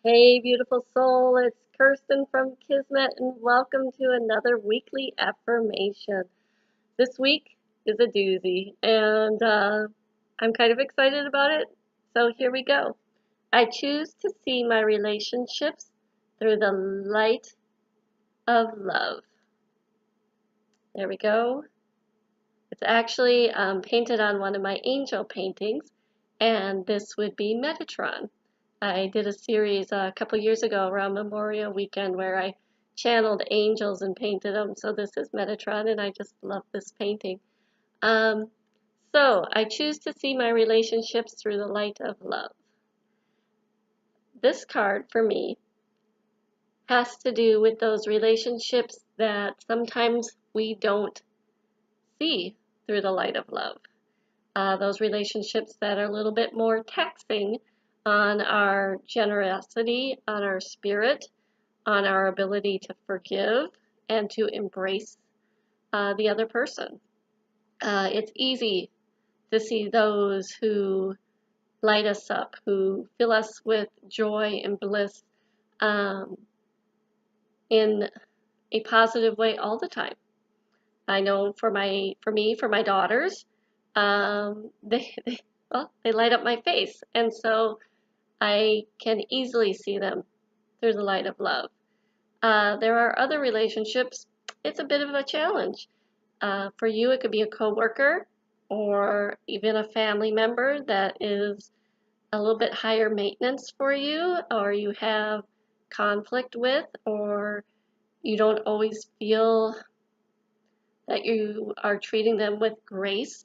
Hey, beautiful soul, it's Kirstin from Kismet, and welcome to another weekly affirmation. This week is a doozy, and I'm kind of excited about it, so here we go. I choose to see my relationships through the light of love. There we go. It's actually painted on one of my angel paintings, and this would be Metatron. I did a series a couple years ago around Memorial Weekend where I channeled angels and painted them. So this is Metatron, and I just love this painting. Um, so I choose to see my relationships through the light of love. This card for me has to do with those relationships that sometimes we don't see through the light of love. Those relationships that are a little bit more taxing on our generosity, on our spirit, on our ability to forgive and to embrace the other person. It's easy to see those who light us up, who fill us with joy and bliss um, in a positive way all the time. I know for my daughters, they light up my face, and so I can easily see them through the light of love. There are other relationships. It's a bit of a challenge. For you, it could be a coworker or even a family member that is a little bit higher maintenance for you, or you have conflict with, or you don't always feel that you are treating them with grace.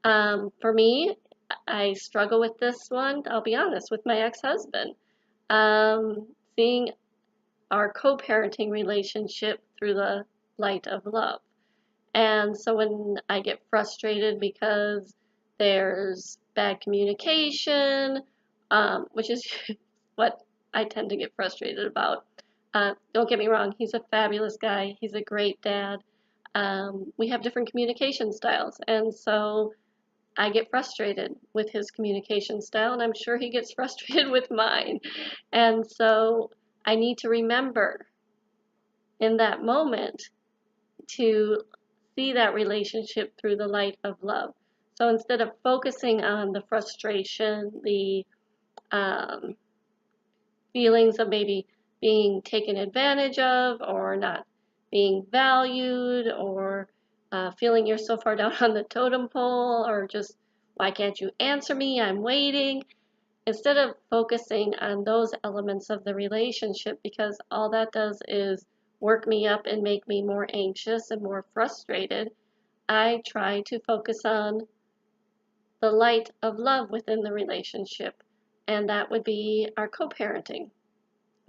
For me, I struggle with this one, I'll be honest, with my ex-husband. Seeing our co-parenting relationship through the light of love. And so when I get frustrated because there's bad communication, which is what I tend to get frustrated about. Don't get me wrong, he's a fabulous guy. He's a great dad. We have different communication styles, and so I get frustrated with his communication style, and I'm sure he gets frustrated with mine. And so I need to remember in that moment to see that relationship through the light of love. So instead of focusing on the frustration, the um, feelings of maybe being taken advantage of or not being valued or feeling you're so far down on the totem pole or just, why can't you answer me? I'm waiting. Instead of focusing on those elements of the relationship, because all that does is work me up and make me more anxious and more frustrated, I try to focus on the light of love within the relationship. And that would be our co parenting.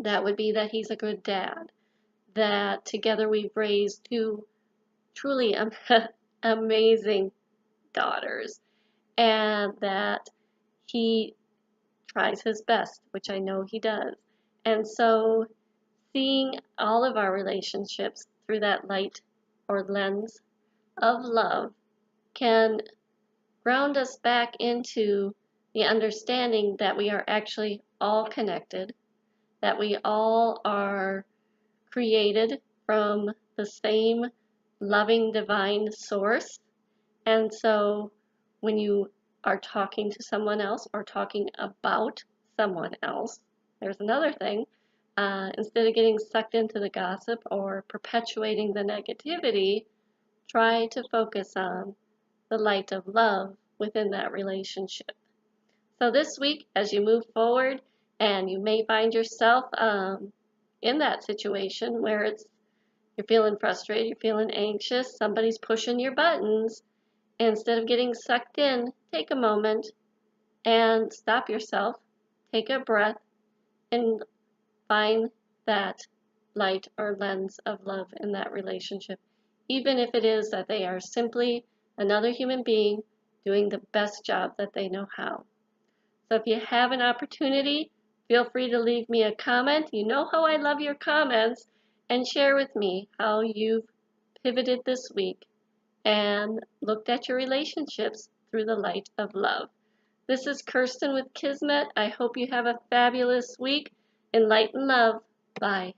That would be that he's a good dad, that together we've raised two truly amazing daughters, and that he tries his best, which I know he does. And so seeing all of our relationships through that light or lens of love can ground us back into the understanding that we are actually all connected, that we all are created from the same loving divine source. And so when you are talking to someone else or talking about someone else, there's another thing. Instead of getting sucked into the gossip or perpetuating the negativity, try to focus on the light of love within that relationship. So this week, as you move forward, and you may find yourself in that situation where you're feeling frustrated, you're feeling anxious, somebody's pushing your buttons, instead of getting sucked in, take a moment and stop yourself, take a breath, and find that light or lens of love in that relationship, even if it is that they are simply another human being doing the best job that they know how. So if you have an opportunity, feel free to leave me a comment. You know how I love your comments, and share with me how you've pivoted this week and looked at your relationships through the light of love. This is Kirstin with Kismet. I hope you have a fabulous week, Enlighten love. Bye.